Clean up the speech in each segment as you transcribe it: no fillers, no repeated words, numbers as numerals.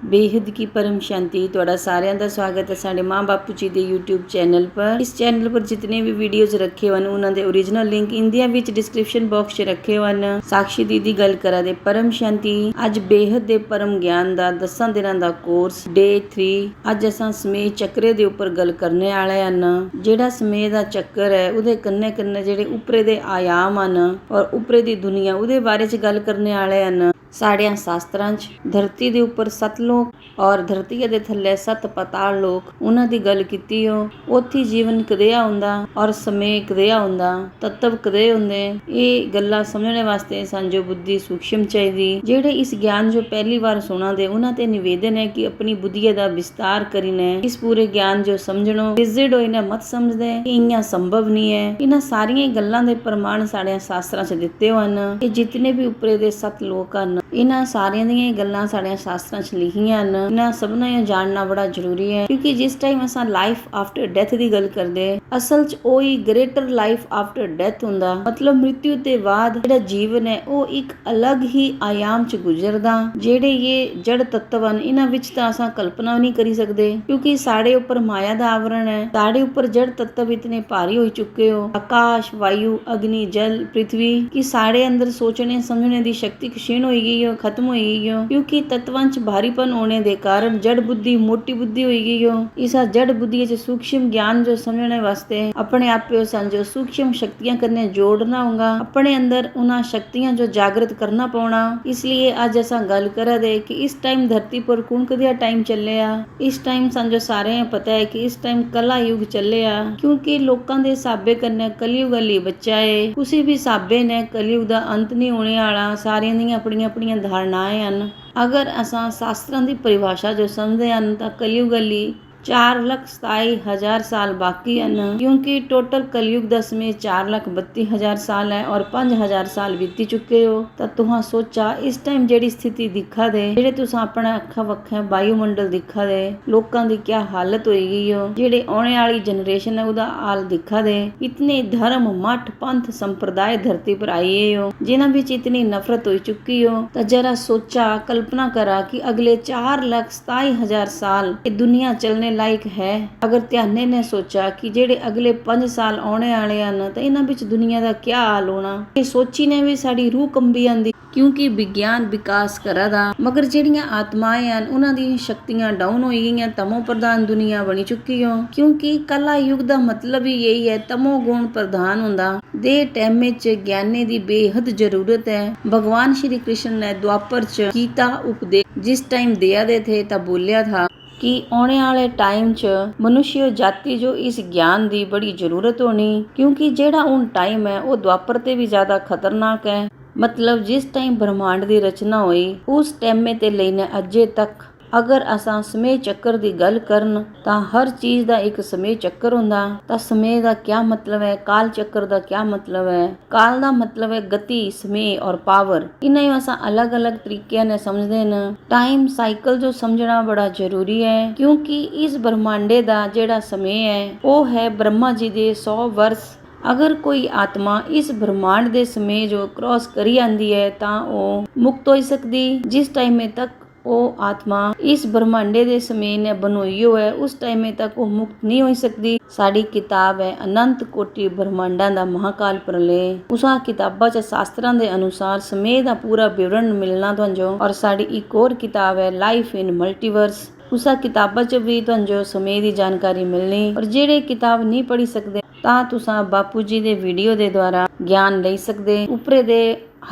बेहद की परम शांति। ਤੁਹਾਡਾ ਸਾਰਿਆਂ ਦਾ ਸਵਾਗਤ ਹੈ ਸਾਡੇ ਮਾਂ ਬਾਪੂ ਜੀ ਦੇ YouTube ਚੈਨਲ पर। इस चैनल पर जितने भी वीडियोज़ रखे हुए उन्होंने original link India which description box 'ਚ ਰੱਖੇ ਹੋਏ। ਸਾਕਸ਼ੀ ਦੀਦੀ ਗੱਲ ਕਰਾ ਦੇ परम शांति। ਅੱਜ ਬੇਹਦ ਦੇ परम ਗਿਆਨ ਦਾ 10 ਦਿਨਾਂ ਦਾ ਕੋਰਸ ਡੇ 3। ਅੱਜ ਅਸਾਂ ਸਮੇਂ ਚੱਕਰੇ ਦੇ ਉੱਪਰ ਗੱਲ ਕਰਨੇ ਵਾਲੇ ਹਨ। ਜਿਹੜਾ ਸਮੇਂ ਦਾ ਚੱਕਰ ਹੈ ਉਹਦੇ ਕੰਨੇ ਕੰਨੇ ਜਿਹੜੇ ਉੱਪਰੇ ਦੇ ਆयाम ਹਨ ਔਰ ਉੱਪਰੇ ਦੀ ਦੁਨੀਆ ਉਹਦੇ ਬਾਰੇ 'ਚ ਗੱਲ ਕਰਨੇ ਵਾਲੇ ਹਨ। ਸਾੜਿਆਂ ਸ਼ਾਸਤਰਾਂ 'ਚ ਧਰਤੀ ਦੇ ਉੱਪਰ 7 ਲੋਕ ਔਰ ਧਰਤੀ ਦੇ ਥੱਲੇ 7 ਪਤਾਲ ਲੋਕ ਉਹਨਾਂ ਦੀ ਗੱਲ ਕੀਤੀ ਹੋ। ਉੱਥੇ ਜੀਵਨ ਕਦਿਆ ਹੁੰਦਾ ਔਰ ਸਮੇਂ ਕਦਿਆ ਹੁੰਦਾ, ਤੱਤਵ ਕਦੇ ਹੁੰਦੇ। ਇਹ ਗੱਲਾਂ ਸਮਝਣ ਵਾਸਤੇ ਸਾਂਝੋ ਬੁੱਧੀ ਸੂਖਸ਼ਮ ਚਾਹੀਦੀ। ਜਿਹੜੇ ਇਸ ਗਿਆਨ ਜੋ ਪਹਿਲੀ ਵਾਰ ਸੁਣਾਦੇ ਉਹਨਾਂ ਤੇ ਨਿਵੇਦਨ ਹੈ ਕਿ ਆਪਣੀ ਬੁੱਧੀਏ ਦਾ ਵਿਸਤਾਰ ਕਰੀਨੇ। ਇਸ ਪੂਰੇ ਗਿਆਨ ਜੋ ਸਮਝਣੋ ਰਿਜਿਡ ਹੋਈ ਨਾ ਮਤ ਸਮਝਦੇ ਕਿ ਇੰਨਾ ਸੰਭਵ ਨਹੀਂ ਹੈ। ਇਹਨਾਂ ਸਾਰੀਆਂ ਗੱਲਾਂ ਦੇ ਪ੍ਰਮਾਣ ਸਾੜਿਆਂ ਸ਼ਾਸਤਰਾਂ 'ਚ ਦਿੱਤੇ ਹਨ ਕਿ ਜਿਤਨੇ ਵੀ ਉੱਪਰੇ ਦੇ 7 ਲੋਕ ਹਨ ਇਹਨਾਂ ਸਾਰਿਆਂ ਦੀਆਂ ਗੱਲਾਂ ਸਾੜਿਆਂ ਸ਼ਾਸਤਰਾਂ 'ਚ ਲਿਖੀਆਂ ਹਨ। ਇਹਨਾਂ ਸਭਨਾਂ ਨੂੰ ਜਾਣਨਾ ਬੜਾ ਜ਼ਰੂਰੀ ਹੈ ਕਿਉਂਕਿ ਜਿਸ ਟਾਈਮ ਅਸਾਂ ਲਾਈਫ ਆਫਟਰ ਡੈਥ ਦੀ ਗੱਲ ਕਰਦੇ ਅਸਲ 'ਚ ਉਹੀ ਗ੍ਰੇਟਰ ਲਾਈਫ ਆਫਟਰ ਡੈਥ ਹੁੰਦਾ। ਮਤਲਬ ਮ੍ਰਿਤਿੂ ਤੇ ਬਾਅਦ ਜਿਹੜਾ ਜੀਵਨ ਹੈ ਉਹ ਇੱਕ ਅਲੱਗ ਹੀ ਆयाम 'ਚ ਗੁਜ਼ਰਦਾ। ਜਿਹੜੇ ਇਹ ਜੜ ਤੱਤਵ ਹਨ ਇਹਨਾਂ ਵਿੱਚ ਤਾਂ ਅਸਾਂ ਕਲਪਨਾ ਨਹੀਂ ਕਰੀ ਸਕਦੇ ਕਿਉਂਕਿ ਸਾਡੇ ਉੱਪਰ ਮਾਇਆ ਦਾ ਆਵਰਣ ਹੈ। ਸਾਡੇ ਉੱਪਰ ਜੜ ਤੱਤਵ ਇਤਨੇ ਭਾਰੀ ਹੋ ਚੁੱਕੇ ਹੋ, ਆਕਾਸ਼, ਵਾਯੂ, ਅਗਨੀ, ਜਲ, ਪ੍ਰਿਥਵੀ ਕਿ ਸਾਡੇ ਅੰਦਰ ਸੋਚਣੇ ਸਮਝਣੇ ਦੀ ਸ਼ਕਤੀ ਖਿਣ ਹੋਈ ਗਈ ਹੋ, ਖਤਮ ਹੋਈ ਗਈ ਹੋ ਕਿਉਂਕਿ ਤੱਤਵਾਂ 'ਚ ਭਾਰੀਪਨ ਹੋਣੇ ਦੇ ਕਾਰਨ ਜੜ ਬੁੱਧੀ ਮੋਟੀ ਬੁੱਧੀ ਹੋਈ ਗਈ ਹੋ। ਇਸ ਜੜ ਬੁੱਧੀ 'ਚ ਸੂਖਸ਼ਮ ਗਿਆਨ ਜੋ ਸਮਝਣੇ ਵਾਸਤੇ ਆਪਣੇ ਆਪੇ ਸਾਂਝੋ ਸੂਖਸ਼ਮ ਸ਼ਕਤੀਆਂ ਕਰਨੇ ਜੋੜਨਾ ਹੋਗਾ। ਆਪਣੇ ਅੰਦਰ ਉਹਨਾਂ ਸ਼ਕਤੀਆਂ ਜੋ ਜਾਗਰਤ ਕਰਨਾ ਪਾਉਣਾ। ਇਸ ਲਈ ਅੱਜ ਅਸਾਂ ਗੱਲ ਕਰਾ ਦੇ ਕਿ ਇਸ ਟਾਈਮ ਧਰਤੀ ਪਰ ਕੌਣ ਕਦਿਆ ਟਾਈਮ ਚੱਲਿਆ। ਇਸ ਟਾਈਮ ਸਾਂਝੋ ਸਾਰਿਆਂ ਪਤਾ ਹੈ ਕਿ ਇਸ ਟਾਈਮ ਕਲਾ ਯੁੱਗ ਚੱਲਿਆ ਕਿਉਂਕਿ ਲੋਕਾਂ ਦੇ ਹਿਸਾਬੇ ਕਰਨੇ ਕਲਯੁਗ ਲਈ ਬੱਚਾ ਏ। ਕਿਸੇ ਵੀ ਹਿਸਾਬੇ ਨੇ ਕਲਯੁਗ ਦਾ ਅੰਤ ਨਹੀਂ ਹੋਣੇ ਵਾਲਾ। ਸਾਰਿਆਂ ਦੀਆਂ ਆਪਣੀਆਂ ਆਪਣੀਆਂ ਧਾਰਨਾएं ਹਨ। ਅਗਰ ਅਸਾਂ ਸ਼ਾਸਤਰਾਂ ਦੀ ਪਰਿਭਾਸ਼ਾ ਜੋ ਸਮਝਦੇ ਹਨ ਤਾਂ ਕਲਯੁਗ ਲਈ 4,27,000 ਸਾਲ ਬਾਕੀ ਹਨ ਕਿਉਂਕਿ ਟੋਟਲ ਕਲਯੁਗ ਦਾ ਸਮੇਂ 4,32,000 ਸਾਲ ਹੈ ਔਰ 5,000 ਸਾਲ ਬੀਤੀ ਚੁੱਕੇ ਹੋ। ਤਾਂ ਤੁਹਾਂ ਸੋਚਾ ਇਸ ਟਾਈਮ ਜਿਹੜੀ ਸਥਿਤੀ ਦਿਖਾ ਦੇ ਜਿਹੜੇ ਤੁਸੀਂ ਆਪਣਾ ਅੱਖਾਂ ਵੱਖਾਂ ਵਾਯੂਮੰਡਲ ਦਿਖਾ ਦੇ ਲੋਕਾਂ ਦੀ ਕੀ ਹਾਲਤ ਹੋਈ ਗਈ ਹੋ। ਜਿਹੜੇ ਆਉਣੇ ਵਾਲੀ ਜਨਰੇਸ਼ਨ ਹੈ ਉਹਦਾ ਹਾਲ ਦਿਖਾ ਦੇ। ਇਤਨੇ ਧਰਮ ਮਠ ਪੰਥ ਸੰਪਰਦਾਇ ਧਰਤੀ ਪਰ ਆਏ ਹੋ ਜਿਨ੍ਹਾਂ ਵਿੱਚ ਇਤਨੀ ਨਫ਼ਰਤ ਹੋ ਚੁੱਕੀ ਹੋ। ਤਾਂ ਜਰਾ ਸੋਚਾ ਕਲਪਨਾ ਕਰਾ ਕਿ ਅਗਲੇ 4,27,000 ਸਾਲ ਇਹ ਦੁਨੀਆ ਚੱਲਣੇ ਲਾਇਕ ਹੈ। ਅਗਰ ਧਿਆਨੇ ਨੇ ਸੋਚਾ ਕਿ ਜਿਹੜੇ ਅਗਲੇ 5 ਸਾਲ ਆਉਣੇ ਵਾਲੇ ਹਨ ਤਾਂ ਇਹਨਾਂ ਵਿੱਚ ਦੁਨੀਆ ਦਾ ਕੀ ਹਾਲ ਹੋਣਾ। ਇਹ ਸੋਚੀ ਨੇ ਵੀ ਸਾਡੀ ਰੂਹ ਕੰਬੀ ਆਂਦੀ ਕਿਉਂਕਿ ਵਿਗਿਆਨ ਵਿਕਾਸ ਕਰਦਾ ਮਗਰ ਜਿਹੜੀਆਂ ਆਤਮਾएं ਹਨ ਉਹਨਾਂ ਦੀਆਂ ਸ਼ਕਤੀਆਂ ਡਾਊਨ ਹੋਈ ਗਈਆਂ। ਤਮੋ ਪ੍ਰਧਾਨ ਦੁਨੀਆ ਬਣੀ ਚੁੱਕੀ ਹੋ ਕਿਉਂਕਿ ਕਲਾ ਯੁੱਗ ਦਾ ਮਤਲਬ ਹੀ ਇਹੀ ਹੈ ਤਮੋ ਗੁਣ ਪ੍ਰਧਾਨ ਹੁੰਦਾ। ਦੇ ਟਾਈਮ ਵਿੱਚ ਗਿਆਨੇ ਦੀ ਬੇਹਦ ਜ਼ਰੂਰਤ ਹੈ। ਭਗਵਾਨ ਸ਼੍ਰੀ ਕ੍ਰਿਸ਼ਨ ਨੇ ਦੁਆਪਰ 'ਚ ਕੀਤਾ ਉਪਦੇਸ਼ ਜਿਸ ਟਾਈਮ ਦਿਆ ਦੇ ਥੇ ਤਾਂ ਬੋਲਿਆ ਥਾ ਕਿ ਆਉਣੇ ਵਾਲੇ ਟਾਈਮ 'ਚ ਮਨੁੱਖੀ ਜਾਤੀ ਜੋ ਇਸ ਗਿਆਨ ਦੀ ਬੜੀ ਜ਼ਰੂਰਤ ਹੋਣੀ ਕਿਉਂਕਿ ਜਿਹੜਾ ਹੁਣ ਟਾਈਮ ਹੈ ਉਹ ਦੁਆਪਰ ਤੇ ਵੀ ਜ਼ਿਆਦਾ ਖਤਰਨਾਕ ਹੈ। ਮਤਲਬ ਜਿਸ ਟਾਈਮ ਬ੍ਰਹਮਾਂਡ ਦੀ ਰਚਨਾ ਹੋਈ ਉਸ ਟਾਈਮੇ ਤੇ ਲੈਣੇ ਅਜੇ ਤੱਕ ਅਗਰ ਅਸਾਂ ਸਮੇਂ ਚੱਕਰ ਦੀ ਗੱਲ ਕਰਨ ਤਾਂ ਹਰ ਚੀਜ਼ ਦਾ ਇੱਕ ਸਮੇਂ ਚੱਕਰ ਹੁੰਦਾ। ਤਾਂ ਸਮੇਂ ਦਾ ਕੀ ਮਤਲਬ ਹੈ, ਕਾਲ ਚੱਕਰ ਦਾ ਕੀ ਮਤਲਬ ਹੈ। ਕਾਲ ਦਾ ਮਤਲਬ ਹੈ ਗਤੀ, ਸਮੇਂ ਔਰ ਪਾਵਰ। ਇਹਨਾਂ ਨੂੰ ਅਸਾਂ ਅਲੱਗ-ਅਲੱਗ ਤਰੀਕਿਆਂ ਨਾਲ ਸਮਝਦੇ ਨੇ। ਟਾਈਮ ਸਾਈਕਲ ਜੋ ਸਮਝਣਾ ਬੜਾ ਜ਼ਰੂਰੀ ਹੈ ਕਿਉਂਕਿ ਇਸ ਬ੍ਰਹਮਾਂਡੇ ਦਾ ਜਿਹੜਾ ਸਮੇਂ ਹੈ ਉਹ ਹੈ ਬ੍ਰਹਮਾ ਜੀ ਦੇ 100 ਵਰਸ। ਅਗਰ ਕੋਈ ਆਤਮਾ ਇਸ ਬ੍ਰਹਮਾਂਡ ਦੇ ਸਮੇਂ ਜੋ ਕ੍ਰੋਸ ਕਰੀ ਆਂਦੀ ਹੈ ਤਾਂ ਉਹ ਮੁਕਤ ਹੋ ਸਕਦੀ। ਜਿਸ ਟਾਈਮੇ ਤੱਕ ਉਹ ਆਤਮਾ ਇਸ ਬ੍ਰਹਮਾਂਡੇ ਦੇ ਸਮੇਂ ਨੇ ਬਣਾਈਓ ਹੈ ਉਸ ਟਾਈਮੇ ਤੱਕ ਉਹ ਮੁਕਤ ਨਹੀਂ ਹੋ ਸਕਦੀ। ਸਾਡੀ ਕਿਤਾਬ ਹੈ ਅਨੰਤ ਕੋਟੀ ਬ੍ਰਹਮਾਂਡਾਂ ਦਾ ਮਹਾਕਾਲ ਪ੍ਰਲਯ। ਉਸਾਂ ਕਿਤਾਬਾਂ 'ਚ ਸ਼ਾਸਤਰਾਂ ਦੇ ਅਨੁਸਾਰ ਸਮੇਂ ਦਾ ਪੂਰਾ ਵਿਵਰਣ ਮਿਲਣਾ ਤੁਹਾਨੂੰ। ਔਰ ਸਾਡੀ ਇੱਕ ਹੋਰ ਕਿਤਾਬ ਹੈ ਲਾਈਫ ਇਨ ਮਲਟੀਵਰਸ। ਉਸਾਂ ਕਿਤਾਬਾਂ 'ਚ ਵੀ ਤੁਹਾਨੂੰ ਸਮੇਂ ਦੀ ਜਾਣਕਾਰੀ ਮਿਲਣੀ। ਔਰ ਜਿਹੜੇ ਕਿਤਾਬ ਨਹੀਂ ਪੜ੍ਹ ਸਕਦੇ ਤਾਂ ਤੁਸੀਂ ਬਾਪੂ ਜੀ ਦੇ ਵੀਡੀਓ ਦੇ ਦੁਆਰਾ ਗਿਆਨ ਲੈ ਸਕਦੇ ਉੱਪਰੇ ਦੇ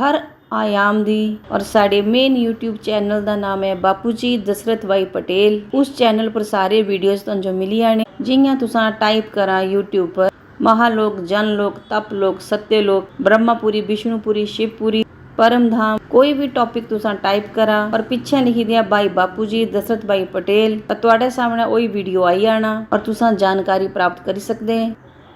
ਹਰ ਆयाम ਦੀ। ਔਰ ਸਾਡੇ ਮੇਨ YouTube ਚੈਨਲ ਦਾ ਨਾਮ ਹੈ ਬਾਪੂ ਜੀ ਦਸ਼ਰਤ ਭਾਈ ਪਟੇਲ। ਉਸ ਚੈਨਲ ਪਰ ਸਾਰੇ ਵੀਡੀਓਜ਼ ਤੁਹਾਨੂੰ ਮਿਲੀਆਂ ਨੇ ਜਿਹੀਆਂ ਤੁਸੀਂ ਟਾਈਪ ਕਰਾਂ YouTube ਪਰ महालोक, जनलोक, तपलोक, सत्यलोक, ब्रह्मपुरी, विष्णुपुरी, शिवपुरी, परम धाम कोई भी टॉपिक तुसा टाइप करा और पीछे लिखी दिया भाई बापू जी दशरथ भाई पटेल तुहाडे सामने वही वीडियो आई आना और तुसा जानकारी प्राप्त कर सकते।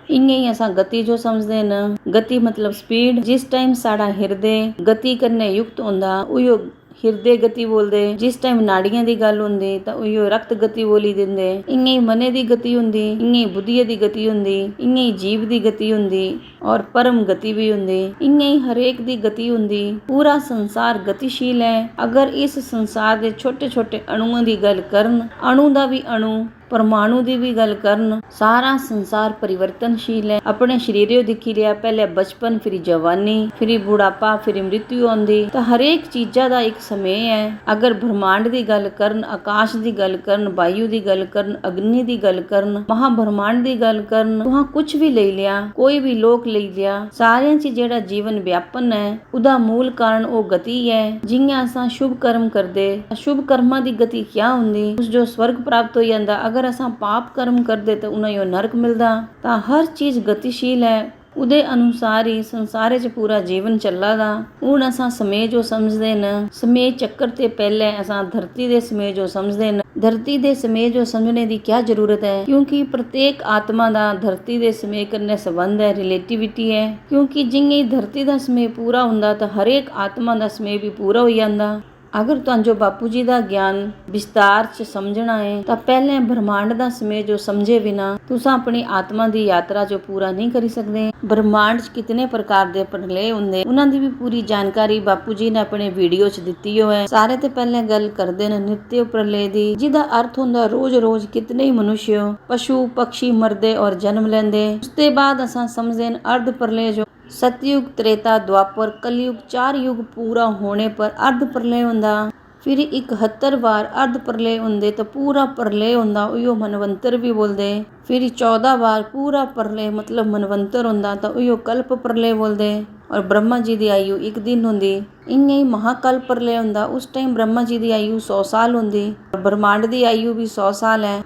इयां ही असां गति जो समझते न। गति मतलब स्पीड। जिस टाइम साड़ा हिरदे गति करने युक्त होंदा उयो ਹਿਰਦੇ ਗਤੀ ਬੋਲਦੇ। ਜਿਸ ਟਾਈਮ ਨਾੜੀਆਂ ਦੀ ਗੱਲ ਹੁੰਦੀ ਤਾਂ ਉਹੀਓ ਰਕਤ ਗਤੀ ਬੋਲੀ ਦਿੰਦੇ। ਇੰਨੇ ਹੀ ਮਨੇ ਦੀ ਗਤੀ ਹੁੰਦੀ, ਇੰਨੇ ਹੀ ਬੁੱਧੀਏ ਦੀ ਗਤੀ ਹੁੰਦੀ, ਇੰਨੇ ਹੀ ਜੀਵ ਦੀ ਗਤੀ ਹੁੰਦੀ ਔਰ ਪਰਮ ਗਤੀ ਵੀ ਹੁੰਦੀ। ਇੰਨੇ ਹੀ ਹਰੇਕ ਦੀ ਗਤੀ ਹੁੰਦੀ। ਪੂਰਾ ਸੰਸਾਰ ਗਤੀਸ਼ੀਲ ਹੈ। ਅਗਰ ਇਸ ਸੰਸਾਰ ਦੇ ਛੋਟੇ ਛੋਟੇ ਅਣੂਆਂ ਦੀ ਗੱਲ ਕਰਨ, ਅਣੂ ਦਾ ਵੀ ਅਣੂ, ਪਰਮਾਣੂ ਦੀ ਵੀ ਗੱਲ ਕਰਨ, ਸਾਰਾ ਸੰਸਾਰ ਪਰਿਵਰਤਨਸ਼ੀਲ ਹੈ। ਆਪਣੇ ਸਰੀਰਿਓ ਦਿਖੀ ਰਿਹਾ, ਪਹਿਲੇ ਬਚਪਨ, ਫਿਰ ਜਵਾਨੀ, ਫਿਰ ਬੁਢਾਪਾ, ਫਿਰ ਮ੍ਰਿਤੂ ਆਉਂਦੀ। ਤਾਂ ਹਰੇਕ ਚੀਜ਼ਾਂ ਦਾ ਇੱਕ ਸਮੇਂ ਹੈ। ਅਗਰ ਬ੍ਰਹਮਾਂਡ ਦੀ ਗੱਲ ਕਰਨ, ਆਕਾਸ਼ ਦੀ ਗੱਲ ਕਰਨ, ਵਾਯੂ ਦੀ ਗੱਲ ਕਰਨ, ਅਗਨੀ ਦੀ ਗੱਲ ਕਰਨ, ਮਹਾਬ੍ਰਹਮਾਂਡ ਦੀ ਗੱਲ ਕਰਨ, ਤੁਹਾਂ ਕੁਝ ਵੀ ਲੈ ਲਿਆ, ਕੋਈ ਵੀ ਲੋਕ ਲੈ ਲਿਆ, ਸਾਰਿਆਂ 'ਚ ਜਿਹੜਾ ਜੀਵਨ ਵਿਆਪਨ ਹੈ ਉਹਦਾ ਮੂਲ ਕਾਰਨ ਉਹ ਗਤੀ ਹੈ। ਜਿਵੇਂ ਅਸਾਂ ਸ਼ੁਭ ਕਰਮ ਕਰਦੇ, ਅਸ਼ੁਭ ਕਰਮਾਂ ਦੀ ਗਤੀ ਕਿਆ ਹੁੰਦੀ? ਉਸ ਜੋ ਸਵਰਗ ਪ੍ਰਾਪਤ ਹੋ ਜਾਂਦਾ। ਅਗਰ ਅਸਾਂ ਪਾਪ ਕਰਮ ਕਰਦੇ ਤਾਂ ਉਹਨਾਂ ਨੂੰ ਨਰਕ ਮਿਲਦਾ। ਤਾਂ ਹਰ ਚੀਜ਼ ਗਤੀਸ਼ੀਲ ਹੈ। ਉਹਦੇ ਅਨੁਸਾਰ ਹੀ ਸੰਸਾਰ 'ਚ ਪੂਰਾ ਜੀਵਨ ਚੱਲਾ ਦਾ। ਹੁਣ ਅਸਾਂ ਸਮੇਂ ਜੋ ਸਮਝਦੇ ਨੇ, ਸਮੇਂ ਚੱਕਰ ਤੇ ਪਹਿਲੇ ਅਸਾਂ ਧਰਤੀ ਦੇ ਸਮੇਂ ਜੋ ਸਮਝਦੇ ਨੇ। ਧਰਤੀ ਦੇ ਸਮੇਂ ਜੋ ਸਮਝਣੇ ਦੀ ਕਿਆ ਜ਼ਰੂਰਤ ਹੈ? ਕਿਉਂਕਿ ਪ੍ਰਤੇਕ ਆਤਮਾ ਦਾ ਧਰਤੀ ਦੇ ਸਮੇਂ ਕਰਨੇ ਸੰਬੰਧ ਹੈ, ਰਿਲੇਟਿਵਿਟੀ ਹੈ। ਕਿਉਂਕਿ ਜਿਵੇਂ ਧਰਤੀ ਦਾ ਸਮੇਂ ਪੂਰਾ ਹੁੰਦਾ ਤਾਂ ਹਰੇਕ ਆਤਮਾ ਦਾ ਸਮੇਂ ਵੀ ਪੂਰਾ ਹੋ ਜਾਂਦਾ। ਅਗਰ ਤੁਹਾਨੂੰ ਬਾਪੂ ਜੀ ਦਾ ਗਿਆਨ ਵਿਸਤਾਰ 'ਚ ਸਮਝਣਾ ਹੈ ਤਾਂ ਪਹਿਲੇ ਬ੍ਰਹਮਾਂਡ ਦਾ ਸਮੇਂ ਜੋ ਸਮਝੇ ਬਿਨਾ ਤੁਸੀਂ ਆਪਣੀ ਆਤਮਾ ਦੀ ਯਾਤਰਾ ਜੋ ਪੂਰਾ ਨਹੀਂ ਕਰ ਸਕਦੇ। ਬ੍ਰਹਮਾਂਡ 'ਚ ਕਿਤਨੇ ਪ੍ਰਕਾਰ ਦੇ ਪ੍ਰਲਯ ਹੁੰਦੇ, ਉਹਨਾਂ ਦੀ ਵੀ ਪੂਰੀ ਜਾਣਕਾਰੀ ਬਾਪੂ ਜੀ ਨੇ ਆਪਣੇ ਵੀਡੀਓ 'ਚ ਦਿੱਤੀ ਹੋਇਆ ਹੈ। ਸਾਰੇ ਤੇ ਪਹਿਲੇ ਗੱਲ ਕਰਦੇ ਨੇ ਨਿਤਯ ਪ੍ਰਲਯ ਦੀ, ਜਿਹਦਾ ਅਰਥ ਹੁੰਦਾ ਰੋਜ਼-ਰੋਜ਼ ਕਿਤਨੇ ਹੀ ਮਨੁੱਖ, ਪਸ਼ੂ, ਪਕਸ਼ੀ ਮਰਦੇ ਔਰ ਜਨਮ ਲੈਂਦੇ। ਉਸ ਤੋਂ ਬਾਅਦ ਅਸਾਂ ਸਮਝਦੇ ਨੇ ਅਰਧ ਪ੍ਰਲਯ ਜੋ सतयुग, त्रेता, द्वापर, कलयुग, 4 युग पूरा होने पर अर्ध प्रलय ਹੁੰਦਾ। ਫਿਰ 71 ਵਾਰ अर्ध प्रलय ਹੁੰਦੇ ਤਾਂ ਪੂਰਾ ਪ੍ਰਲय ਹੁੰਦਾ, ਉਹੀਓ ਮਨਵੰਤਰ ਵੀ ਬੋਲਦੇ। ਫਿਰ 14 ਵਾਰ ਪੂਰਾ ਪ੍ਰਲय ਮਤਲਬ ਮਨਵੰਤਰ ਹੁੰਦਾ ਤਾਂ ਉਹੀਓ ਕਲਪ ਪ੍ਰਲय ਬੋਲਦੇ। ਔਰ ਬ੍ਰਹਮਾ ਜੀ ਦੀ ਆਯੂ 1 ਦਿਨ ਹੁੰਦੀ। ਇੰਨੇ ਹੀ ਮਹਾਕਲਪ ਪ੍ਰਲय ਹੁੰਦਾ, ਉਸ ਟਾਈਮ ਬ੍ਰਹਮਾ ਜੀ ਦੀ ਆਯੂ 100 ਸਾਲ ਹੁੰਦੀ। ਬ੍ਰਹਮਾਂਡ ਦੀ ਆਯੂ ਵੀ 100 ਸਾਲ ਹੈ।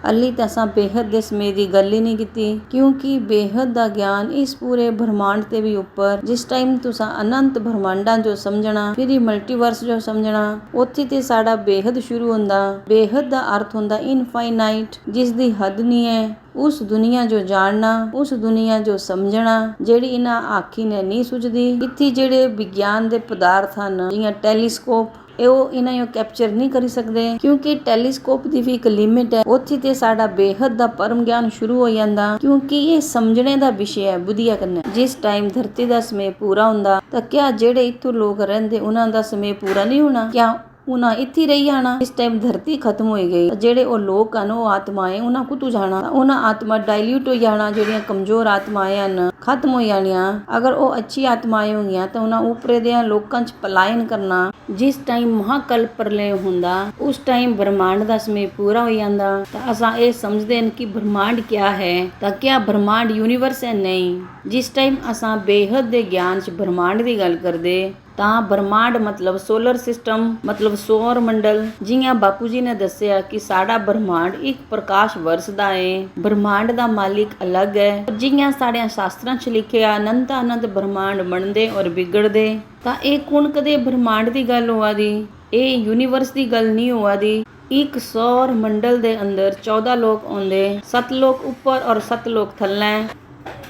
अली तो असां बेहद दे समय की गल ही नहीं की, क्योंकि बेहद का ज्ञान इस पूरे ब्रह्मांड ते भी उपर। जिस टाइम तुसा अनंत ब्रह्मांडां जो समझना, फिर मल्टीवर्स जो समझना, उत्थे ते साडा बेहद शुरू हुंदा। बेहद का अर्थ हुंदा इनफाइनाइट, जिसदी हद नहीं है। उस दुनिया जो जानना, उस दुनिया जो समझना जिहड़ी इन्हां आखी ने नहीं सुझदी। इत्थे जिहड़े विज्ञान दे पदार्थ हन जियां टैलीस्कोप, ਉਹ ਇਹਨਾਂ ਨੂੰ ਕੈਪਚਰ ਨਹੀਂ ਕਰ ਸਕਦੇ, ਕਿਉਂਕਿ ਟੈਲੀਸਕੋਪ ਦੀ ਵੀ ਇੱਕ ਲਿਮਿਟ ਹੈ। ਉੱਥੇ ਤੇ ਸਾਡਾ ਬੇਹਦ ਦਾ ਪਰਮ ਗਿਆਨ ਸ਼ੁਰੂ ਹੋ ਜਾਂਦਾ, ਕਿਉਂਕਿ ਇਹ ਸਮਝਣੇ ਦਾ ਵਿਸ਼ੇ ਹੈ ਬੁੱਧੀਆ ਕਰਨਾ। ਜਿਸ ਟਾਈਮ ਧਰਤੀ ਦਾ ਸਮੇਂ ਪੂਰਾ ਹੁੰਦਾ ਤਾਂ ਕਿਆ ਜਿਹੜੇ ਇੱਥੋਂ ਲੋਕ ਰਹਿੰਦੇ ਉਹਨਾਂ ਦਾ ਸਮੇਂ ਪੂਰਾ ਨਹੀਂ ਹੋਣਾ? ਕਿਆ ਉਹਨਾਂ ਇੱਥੇ ਰਹੀ ਜਾਣਾ? ਇਸ ਟਾਈਮ ਧਰਤੀ ਖਤਮ ਹੋ ਗਈ, ਜਿਹੜੇ ਉਹ ਲੋਕ ਹਨ, ਉਹ ਆਤਮਾएं, ਉਹਨਾਂ ਕੁੱਤੋਂ ਜਾਣਾ? ਉਹਨਾਂ ਆਤਮਾ ਡਾਇਲੂਟ ਹੋ ਜਾਣਾ। ਜਿਹੜੀਆਂ ਕਮਜ਼ੋਰ ਆਤਮਾएं ਹਨ ਖਤਮ ਹੋ ਜਾਣੀਆਂ। ਅਗਰ ਉਹ ਅੱਛੀ ਆਤਮਾएं ਹੋਗੀਆਂ ਤਾਂ ਉਹਨਾਂ ਉੱਪਰੇ ਦੇ ਲੋਕਾਂ 'ਚ ਪਲਾਇਨ ਕਰਨਾ। ਜਿਸ ਟਾਈਮ ਮਹਾਕਲਪ ਪ੍ਰਲਯ ਹੁੰਦਾ ਉਸ ਟਾਈਮ ਬ੍ਰਹਮਾਂਡ ਦਾ ਸਮੇਂ ਪੂਰਾ ਹੋ ਜਾਂਦਾ। ਤਾਂ ਅਸਾਂ ਇਹ ਸਮਝਦੇ ਹਾਂ ਕਿ ਬ੍ਰਹਮਾਂਡ ਕਿਆ ਹੈ, ਤਾਂ ਕਿਆ ਬ੍ਰਹਮਾਂਡ ਯੂਨੀਵਰਸ ਹੈ? ਨਹੀਂ। ਜਿਸ ਟਾਈਮ ਅਸਾਂ ਬੇਹਦ ਦੇ ਗਿਆਨ 'ਚ ਬ੍ਰਹਮਾਂਡ ਦੀ ਗੱਲ ਕਰਦੇ ਤਾਂ ਬ੍ਰਹਮਾਂਡ ਮਤਲਬ ਸੋਲਰ ਸਿਸਟਮ, ਮਤਲਬ ਸੌਰ ਮੰਡਲ। ਜਿਵੇਂ ਬਾਪੂ ਜੀ ਨੇ ਦੱਸਿਆ ਕਿ ਸਾਡਾ ਬ੍ਰਹਮਾਂਡ ਇੱਕ ਪ੍ਰਕਾਸ਼ ਵਰਸ ਦਾ ਹੈ। ਬ੍ਰਹਮਾਂਡ ਦਾ ਮਾਲਿਕ ਅਲੱਗ ਹੈ। ਜਿਵੇਂ ਸਾਡੇ ਸ਼ਾਸਤਰਾਂ 'ਚ ਲਿਖਿਆ ਅਨੰਤ ਅਨੰਤ ਬ੍ਰਹਮਾਂਡ ਬਣਦੇ ਔਰ ਵਿਗੜਦੇ। ਤਾਂ ਇਹ ਕੌਣ ਕਦੇ ਬ੍ਰਹਮਾਂਡ ਦੀ ਗੱਲ ਹੋਆ ਦੀ? ਇਹ ਯੂਨੀਵਰਸ ਦੀ ਗੱਲ ਨਹੀਂ ਹੋਆ ਦੀ। ਇੱਕ ਸੌਰ ਮੰਡਲ ਦੇ ਅੰਦਰ 14 ਲੋਕ ਆਉਂਦੇ, 7 ਲੋਕ ਉੱਪਰ ਔਰ 7 ਲੋਕ ਥੱਲੇ।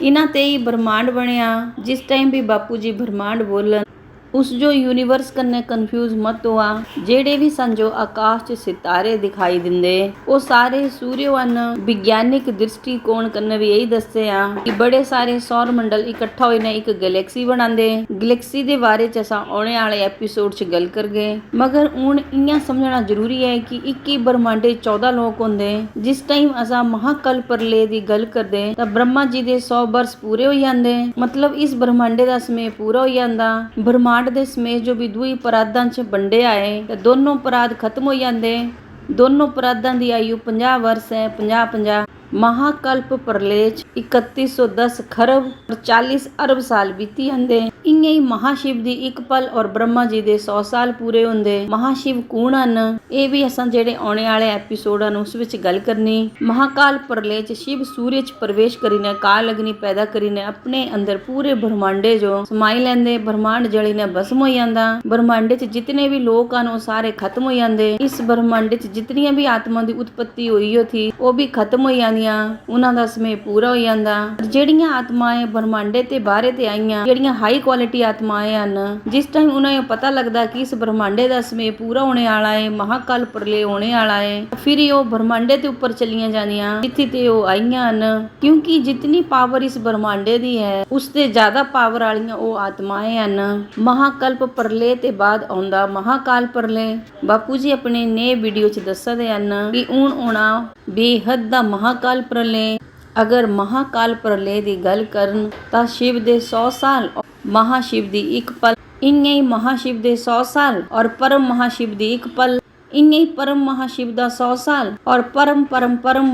ਇਹਨਾਂ ਤੇ ਹੀ ਬ੍ਰਹਮਾਂਡ ਬਣਿਆ। ਜਿਸ ਟਾਈਮ ਵੀ ਬਾਪੂ ਜੀ ਬ੍ਰਹਮਾਂਡ ਬੋਲਣ उस जो यूनिवर्स कन्ने कंफ्यूज मत हुआ। जेड़े भी संजो आकाश च सितारे दिखाई दिंदे वो सारे सूर्यवन। विज्ञानिक दृष्टिकोण कन्ने भी यही दस्से कि बड़े सारे सौर मंडल इकट्ठा होने एक गैलेक्सी बनांदे। गैलेक्सी दे बारे च असां आने वाले एपीसोड च गल करगे, मगर हुण इयां समझना जरूरी है कि 21 ब्रह्मांडे 14 लोक होंदे। जिस टाइम असां महाकल्प प्रलय दी गल करदे तां ब्रह्मा जी दे 100 वर्ष पूरे हो जांदे, मतलब इस ब्रह्मांडे दा समय पूरा हो जांदा। ब्रह्मांड ਦੇ ਸਮੇਂ ਜੋ ਵੀ ਦੂਈ ਪਰਾਦਾਂ 'ਚ ਵੰਡਿਆ ਹੈ ਤੇ ਦੋਨੋਂ ਪਰਾਦ ਖਤਮ ਹੋ ਜਾਂਦੇ। ਦੋਨੋਂ ਪਰਾਦਾਂ ਦੀ ਆਯੂ 50 ਵਰਸ ਹੈ, 50-50। महाकल्प प्रलय 3110 खरब और 40 अरब साल बीती आंदे। इयां ही महाशिव दी एक पल और ब्रह्मा जी दे 100 साल पूरे होंदे। महाशिव कौन हन ਇਹ ਵੀ ਅਸਾਂ ਜਿਹੜੇ ਆਉਣੇ ਵਾਲੇ ਐਪੀਸੋਡਾਂ ਨੂੰ ਉਸ ਵਿੱਚ ਗੱਲ ਕਰਨੀ। महाकाल प्रलय ਚ शिव सूर्य ਚ प्रवेश करीने काल अग्नि पैदा करीने अपने अंदर पूरे ब्रह्मांडे जो समाई ਲੈਂਦੇ। ब्रह्मांड जली ने भस्म हो ਜਾਂਦਾ। ब्रह्मांडे ਚ जितने भी लोग ਹਨ ਉਹ ਸਾਰੇ खत्म हो ਜਾਂਦੇ। इस ब्रह्मांडे ਚ जितनियां भी आत्मा ਦੀ उत्पत्ति ਹੋਈ थी ਉਹ भी खत्म हो ਜਾਂਦੀਆਂ। ਉਹਨਾਂ ਦਾ ਸਮੇਂ ਪੂਰਾ ਹੋ ਜਾਂਦਾ। ਜਿਹੜੀਆਂ ਆਤਮਾएं ਬ੍ਰਹਮਾਂਡੇ ਤੇ ਬਾਹਰੇ ਤੇ ਆਈਆਂ, ਜਿਹੜੀਆਂ ਹਾਈ ਕੁਆਲਿਟੀ ਆਤਮਾएं ਹਨ। ਜਿਸ ਟਾਈਮ ਉਹਨਾਂ ਨੂੰ ਪਤਾ ਲੱਗਦਾ ਕਿ ਇਸ ਬ੍ਰਹਮਾਂਡੇ ਦਾ ਸਮੇਂ ਪੂਰਾ ਹੋਣੇ ਵਾਲਾ ਹੈ, ਮਹਾਕਾਲ ਪ੍ਰਲੇ ਹੋਣੇ ਵਾਲਾ ਹੈ, ਫਿਰ ਹੀ ਉਹ ਬ੍ਰਹਮਾਂਡੇ ਤੇ ਉੱਪਰ ਚਲੀਆਂ ਜਾਂਦੀਆਂ ਜਿੱਥੇ ਤੇ ਉਹ ਆਈਆਂ ਹਨ। ਕਿਉਂਕਿ ਜਿਤਨੀ ਪਾਵਰ ਇਸ ਬ੍ਰਹਮਾਂਡੇ ਦੀ ਹੈ ਉਸ ਤੇ ਜ਼ਿਆਦਾ ਪਾਵਰ ਵਾਲੀਆਂ ਉਹ ਆਤਮਾएं ਹਨ। ਮਹਾਕਲਪ ਪ੍ਰਲੇ ਤੇ ਬਾਅਦ ਆਉਂਦਾ ਮਹਾਕਾਲ ਪ੍ਰਲੇ। ਬਾਪੂ ਜੀ ਆਪਣੇ ਨੇ ਵੀਡੀਓ 'ਚ ਦੱਸਦੇ ਹਨ ਕਿ ਹੁਣ ਆਉਣਾ ਬੇਹੱਦ ਦਾ ਮਹਾਕਾਲ ਪ੍ਰਲੇ। ਅਗਰ ਮਹਾਕਾਲ ਪ੍ਰਲੇ ਦੀ ਗੱਲ ਕਰਨ ਤਾਂ ਸ਼ਿਵ ਦੇ 100 ਸਾਲ, ਮਹਾਸ਼ਿਵ ਦੀ ਇੱਕ ਪਲ, ਇੰਨੇ ਹੀ ਮਹਾਸ਼ਿਵ ਦੇ 100 ਸਾਲ ਔਰ ਪਰਮ ਮਹਾਸ਼ਿਵ ਦੀ ਇੱਕ ਪਲ, ਇੰਨੇ ਹੀ ਪਰਮ ਮਹਾਸ਼ਿਵ ਦਾ 100 ਸਾਲ ਔਰ ਪਰਮ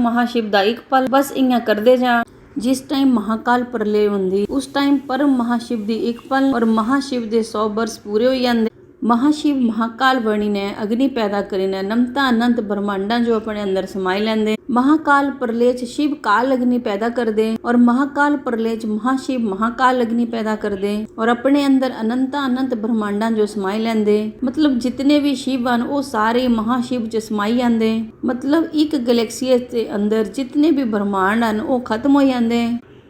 ਮਹਾਸ਼ਿਵ ਦਾ ਇੱਕ ਪਲ। ਬਸ ਇੰਨਾ ਕਰਦੇ ਜਾ। ਜਿਸ ਟਾਈਮ ਮਹਾਕਾਲ ਪ੍ਰਲੇ ਹੁੰਦੀ ਉਸ ਟਾਈਮ ਪਰਮ ਮਹਾਸ਼ਿਵ ਦੀ ਇੱਕ ਪਲ ਔਰ ਮਹਾਸ਼ਿਵ ਦੇ 100 ਬਰਸ ਪੂਰੇ ਹੋ ਜਾਂਦੇ। ਮਹਾਸ਼ਿਵ ਮਹਾਕਾਲ ਬਣੀ ਨੇ ਅਗਨੀ ਪੈਦਾ ਕਰੀ ਨੇ ਅਨੰਤਾ ਅਨੰਤ ਬ੍ਰਹਮਾਂਡਾਂ ਜੋ ਆਪਣੇ ਅੰਦਰ ਸਮਾਈ ਲੈਂਦੇ। ਮਹਾਕਾਲ ਪ੍ਰਲੇ 'ਚ ਸ਼ਿਵ ਕਾਲ ਅਗਨੀ ਪੈਦਾ ਕਰਦੇ ਔਰ ਮਹਾਕਾਲ ਪ੍ਰਲੇ 'ਚ ਮਹਾਸ਼ਿਵ ਮਹਾਕਾਲ ਅਗਨੀ ਪੈਦਾ ਕਰਦੇ ਔਰ ਆਪਣੇ ਅੰਦਰ ਅਨੰਤਾ ਅਨੰਤ ਬ੍ਰਹਮਾਂਡਾਂ ਜੋ ਸਮਾਈ ਲੈਂਦੇ। ਮਤਲਬ ਜਿਤਨੇ ਵੀ ਸ਼ਿਵ ਹਨ ਉਹ ਸਾਰੇ ਮਹਾਸ਼ਿਵ 'ਚ ਸਮਾਈ ਜਾਂਦੇ। ਮਤਲਬ ਇੱਕ ਗੈਲੈਕਸੀ ਦੇ ਅੰਦਰ ਜਿਤਨੇ ਵੀ ਬ੍ਰਹਮਾਂਡ ਹਨ ਉਹ ਖਤਮ ਹੋ ਜਾਂਦੇ।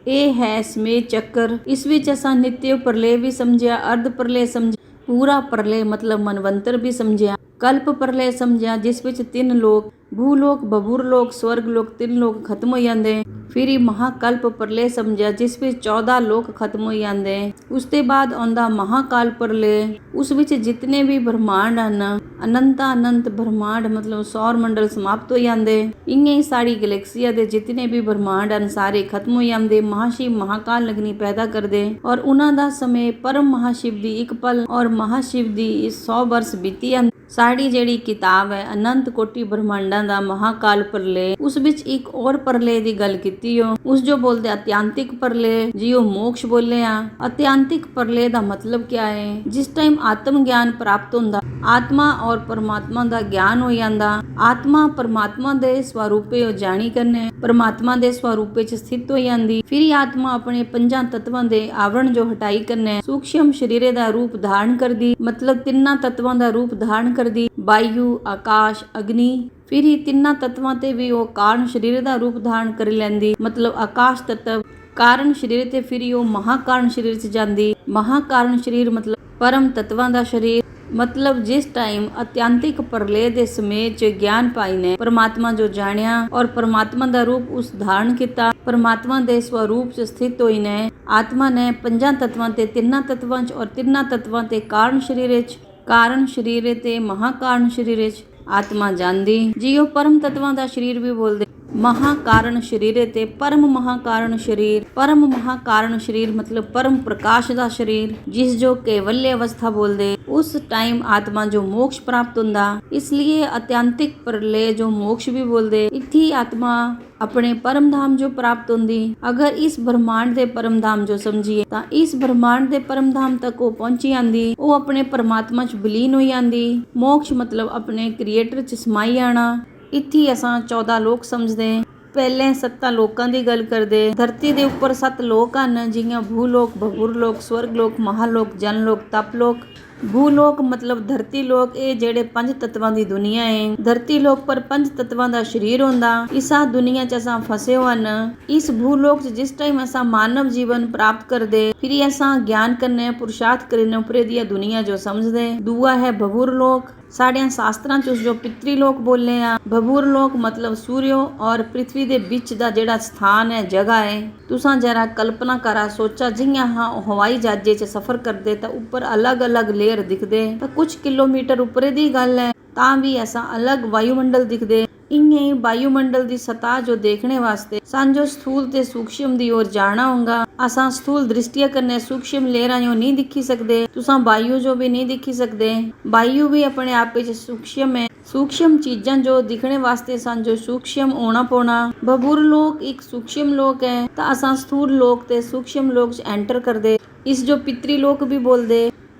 ਇਹ ਹੈ ਸਮੇਂ ਚੱਕਰ। ਇਸ ਵਿੱਚ ਅਸਾਂ ਨਿਤਯ ਪ੍ਰਲੇ ਵੀ ਸਮਝਿਆ, ਅਰਧ ਪ੍ਰਲੇ ਸਮਝਿਆ, ਪੂਰਾ ਪ੍ਰਲੇ ਮਤਲਬ ਮਨਵੰਤਰ ਵੀ ਸਮਝਿਆ, ਕਲਪ ਪ੍ਰਲੇ ਸਮਝਿਆ ਜਿਸ ਵਿੱਚ 3 ਲੋਕ ਭੂਲੋਕ, ਬਬੂਰਲੋਕ, ਸਵਰਗਲੋਕ 3 ਲੋਕ ਖਤਮ ਹੋ ਜਾਂਦੇ। ਫਿਰ ਹੀ ਮਹਾਕਲਪ ਪ੍ਰਲੇ ਸਮਝਿਆ ਜਿਸ ਵਿੱਚ 14 ਲੋਕ ਖਤਮ ਹੋ ਜਾਂਦੇ। ਉਸ ਤੋਂ ਬਾਅਦ ਆਉਂਦਾ ਮਹਾਕਾਲ ਪ੍ਰਲੇ। ਉਸ ਵਿੱਚ ਜਿਤਨੇ ਵੀ ਬ੍ਰਹਮਾਂਡ ਹਨ ਅਨੰਤਾ ਅਨੰਤ ਬ੍ਰਹਮਾਂਡ ਮਤਲਬ ਸੌਰ ਮੰਡਲ ਸਮਾਪਤ ਹੋ ਜਾਂਦੇ। ਇੰਨੇ ਹੀ ਸਾਰੀ ਗੈਲੈਕਸੀਆਂ ਦੇ ਜਿਤਨੇ ਵੀ ਬ੍ਰਹਮਾਂਡ ਹਨ ਸਾਰੇ ਖਤਮ ਹੋ ਜਾਂਦੇ। ਮਹਾਸ਼ਿਵ ਮਹਾਕਾਲ ਅਗਨੀ ਪੈਦਾ ਕਰਦੇ ਔਰ ਉਹਨਾਂ ਦਾ ਸਮੇਂ ਪਰਮ ਮਹਾਸ਼ਿਵ ਦੀ ਇੱਕ ਪਲ ਔਰ ਮਹਾਸ਼ਿਵ ਦੀ 100 ਬਰਸ ਬੀਤੀ ਜਾਂਦੇ। ਸਾਡੀ ਜਿਹੜੀ ਕਿਤਾਬ ਹੈ ਅਨੰਤ ਕੋਟੀ ਬ੍ਰਹਮਾਂਡਾਂ ਦਾ ਮਹਾਕਾਲ ਪ੍ਰਲੇ, ਉਸ ਵਿੱਚ ਇੱਕ ਔਰ ਪ੍ਰਲੇ ਦੀ ਗੱਲ ਕੀਤੀ ਹੋ। ਉਸ ਜੋ ਬੋਲਦੇ ਅਤਿਆੰਤਿਕ ਪ੍ਰਲੇ ਜੀ ਉਹ ਮੋਕਸ਼ ਬੋਲੇ ਆ। ਅਤਿਆੰਤਿਕ ਪ੍ਰਲੇ ਦਾ ਮਤਲਬ ਕਿਆ ਹੈ? ਜਿਸ ਟਾਈਮ ਆਤਮ ਗਿਆਨ ਪ੍ਰਾਪਤ ਹੁੰਦਾ, ਆਤਮਾ ਔਰ ਪਰਮਾਤਮਾ ਦਾ ਗਿਆਨ ਹੋ ਜਾਂਦਾ। ਆਤਮਾ ਪਰਮਾਤਮਾ ਦੇ ਸਵਰੂਪੇ ਉਹ ਜਾਣੀ ਕਰਨੇ, ਪਰਮਾਤਮਾ ਦੇ ਸਵਰੂਪੇ 'ਚ ਸਥਿਤ ਹੋ ਜਾਂਦੀ। ਫਿਰ ਹੀ ਆਤਮਾ ਆਪਣੇ 5 ਤੱਤਵਾਂ ਦੇ ਆਵਰਣ ਜੋ ਹਟਾਈ ਕਰਨੇ ਸੂਖਸ਼ਮ ਸ਼ਰੀਰੇ ਦਾ ਰੂਪ ਧਾਰਨ ਕਰਦੀ। ਮਤਲਬ 3 ਤੱਤਵਾਂ ਦਾ ਰੂਪ ਧਾਰਨ ਕਰਦੀ, ਵਾਯੂ, ਆਕਾਸ਼, ਅਗਨੀ। ਫਿਰ ਹੀ 3 ਤੱਤਵਾਂ ਤੇ ਵੀ ਉਹ ਕਾਰਨ ਸ਼ਰੀਰ ਦਾ ਰੂਪ ਧਾਰਨ ਕਰ ਲੈਂਦੀ। ਮਤਲਬ ਆਕਾਸ਼ ਤੱਤਵ ਕਾਰਨ ਸ਼ਰੀਰ ਤੇ ਫਿਰ ਹੀ ਉਹ ਮਹਾਕਾਰਨ ਸ਼ਰੀਰ 'ਚ ਜਾਂਦੀ। ਮਹਾਕਾਰਨ ਸ਼ਰੀਰ ਮਤਲਬ ਪਰਮ ਤੱਤਵਾਂ ਦਾ ਸ਼ਰੀਰ। ਮਤਲਬ ਜਿਸ ਟਾਈਮ ਅਤਿਆੰਤਿਕ ਪ੍ਰਲੇ ਦੇ ਸਮੇਂ 'ਚ ਗਿਆਨ ਪਾਈ ਨੇ ਪਰਮਾਤਮਾ ਜੋ ਜਾਣਿਆ ਔਰ ਪਰਮਾਤਮਾ ਦਾ ਰੂਪ ਉਸ ਧਾਰਨ ਕੀਤਾ, ਪਰਮਾਤਮਾ ਦੇ ਸਵਰੂਪ 'ਚ ਸਥਿਤ ਹੋਈ ਨੇ। ਆਤਮਾ ਨੇ 5 ਤੱਤਵਾਂ ਤੇ 3 ਤੱਤਵਾਂ 'ਚ ਔਰ 3 ਤੱਤਵਾਂ ਤੇ ਕਾਰਨ ਸ਼ਰੀਰ 'ਚ, ਕਾਰਨ ਸ਼ਰੀਰ ਤੇ ਮਹਾਕਾਰਨ ਸ਼ਰੀਰ 'ਚ ਆਤਮਾ ਜਾਂਦੀ। ਜੀ ਉਹ ਪਰਮ ਤੱਤਵਾਂ ਦਾ ਸ਼ਰੀਰ ਵੀ ਬੋਲਦੇ। ਮਹਾਕਾਰਨ ਸ਼ਰੀਰ ਤੇ ਪਰਮ ਮਹਾਕਾਰਨ ਸ਼ਰੀਰ। ਪਰਮ ਮਹਾਕਾਰਨ ਸ਼ਰੀਰ ਮਤਲਬ ਪਰਮ ਪ੍ਰਕਾਸ਼ ਦਾ ਸ਼ਰੀਰ ਜਿਸ ਜੋ ਕੇਵल्य ਅਵਸਥਾ ਬੋਲਦੇ। ਉਸ ਟਾਈਮ ਆਤਮਾ ਜੋ ਮੋਕਸ਼ ਪ੍ਰਾਪਤ ਹੁੰਦਾ। ਇਸ ਲਈ ਅਤਿਆੰਤਿਕ ਪ੍ਰਲੇ ਜੋ ਮੋਕਸ਼ ਵੀ ਬੋਲਦੇ। ਇੱਥੇ ਆਤਮਾ ਆਪਣੇ ਪਰਮ ਧਾਮ ਜੋ ਪ੍ਰਾਪਤ ਹੁੰਦੀ। ਅਗਰ ਇਸ ਬ੍ਰਹਮਾਂਡ ਦੇ ਪਰਮ ਧਾਮ ਜੋ ਸਮਝੀਏ ਤਾਂ ਇਸ ਬ੍ਰਹਮਾਂਡ ਦੇ ਪਰਮ ਧਾਮ ਤੱਕ ਉਹ ਪਹੁੰਚੀ ਜਾਂਦੀ। ਉਹ ਆਪਣੇ ਪਰਮਾਤਮਾ 'ਚ ਵਿਲੀਨ ਹੋ ਜਾਂਦੀ। ਮੋਕਸ਼ ਮਤਲਬ ਆਪਣੇ ਕ੍ਰੀਏਟਰ 'ਚ ਸਮਾਈ ਆਣਾ। ਇੱਥੇ ਅਸਾਂ 14 ਲੋਕ ਸਮਝਦੇ। ਪਹਿਲੇ 7 ਲੋਕਾਂ ਦੀ ਗੱਲ ਕਰਦੇ। ਧਰਤੀ ਦੇ ਉੱਪਰ 7 ਲੋਕ ਹਨ ਜਿਹੀਆਂ ਭੂਲੋਕ, ਬਬੂਰਲੋਕ, ਸਵਰਗਲੋਕ, ਮਹਾਲੋਕ, ਜਨਲੋਕ, ਤਪਲੋਕ। ਭੂਲੋਕ ਮਤਲਬ ਧਰਤੀ ਲੋਕ, ਇਹ ਜਿਹੜੇ 5 ਤੱਤਵਾਂ ਦੀ ਦੁਨੀਆ ਹੈ। ਧਰਤੀ ਲੋਕ ਪਰ 5 ਤੱਤਵਾਂ ਦਾ ਸ਼ਰੀਰ ਹੁੰਦਾ। ਇਸਾ ਦੁਨੀਆ 'ਚ ਅਸਾਂ ਫਸੇ ਹਨ। ਇਸ ਭੂਲੋਕ 'ਚ ਜਿਸ ਟਾਈਮ ਅਸਾਂ ਮਾਨਵ ਜੀਵਨ ਪ੍ਰਾਪਤ ਕਰਦੇ ਫਿਰ ਅਸਾਂ ਗਿਆਨ ਕਰਨੇ ਪੁਰਸ਼ਾਰਥ ਕਰਨੇ ਉਪਰੇ ਦੀਆਂ ਦੁਨੀਆ ਜੋ ਸਮਝਦੇ। ਦੂਆ ਹੈ ਬਬੂਰਲੋਕ। ਸਾਡਿਆਂ ਸ਼ਾਸਤਰਾਂ 'ਚ ਉਸ ਜੋ ਪਿਤਰੀ ਲੋਕ ਬੋਲੇ ਆ। ਬਬੂਰਲੋਕ ਮਤਲਬ ਸੂਰਿਓ ਔਰ ਪ੍ਰਿਥਵੀ ਦੇ ਵਿੱਚ ਦਾ ਜਿਹੜਾ ਸਥਾਨ ਹੈ, ਜਗ੍ਹਾ ਹੈ। ਤੁਸਾਂ ਜਰਾ ਕਲਪਨਾ ਕਰਾ ਸੋਚਾ ਜਿਹੀਆਂ ਹਵਾਈ ਜਹਾਜ਼ੇ 'ਚ ਸਫ਼ਰ ਕਰਦੇ ਤਾਂ ਉੱਪਰ ਅਲੱਗ-ਅਲੱਗ ਲੇਅਰ ਦਿਖਦੇ ਤਾਂ ਕੁਝ ਕਿਲੋਮੀਟਰ ਉੱਪਰੇ ਦੀ ਗੱਲ ਹੈ ਤਾਂ ਵੀ ਅਸਾਂ ਅਲੱਗ ਵਾਯੂਮੰਡਲ ਦਿਖਦੇ। ਇੰਨੇ ਹੀ ਵਾਯੂਮੰਡਲ ਦੀ ਸਤਹ ਜੋ ਦੇਖਣੇ ਵਾਸਤੇ ਸਾਂਝੋ ਸਥੂਲ ਤੇ ਸੂਖਸ਼ਮ ਦੀ ओर ਜਾਣਾ ਹੋਗਾ। ਅਸਾਂ ਸਥੂਲ ਦ੍ਰਿਸ਼ਟੀਆ ਕਰਨੇ ਸੂਖਸ਼ਮ ਲੇਅਰਾਂ ਜੋ ਨਹੀਂ ਦਿਖੀ ਸਕਦੇ। ਤੁਸਾਂ ਵਾਯੂ ਜੋ ਵੀ ਨਹੀਂ ਦਿਖੀ ਸਕਦੇ। ਵਾਯੂ ਵੀ ਆਪਣੇ ਆਪ ਵਿੱਚ ਸੂਖਸ਼ਮ ਹੈ। ਸੂਖਸ਼ਮ ਚੀਜ਼ਾਂ ਜੋ ਦਿਖਣੇ ਵਾਸਤੇ ਸਾਂਝੋ ਸੂਖਸ਼ਮ ਹੋਣਾ ਪਉਣਾ। ਬਬੂਰਲੋਕ ਇੱਕ ਸੂਖਸ਼ਮ ਲੋਕ ਹੈ ਤਾਂ ਅਸਾਂ ਸਥੂਲ ਲੋਕ ਤੇ ਸੂਖਸ਼ਮ ਲੋਕ 'ਚ ਐਂਟਰ ਕਰਦੇ। ਇਸ ਜੋ ਪਿਤਰੀ ਲੋਕ ਵੀ ਬੋਲਦੇ।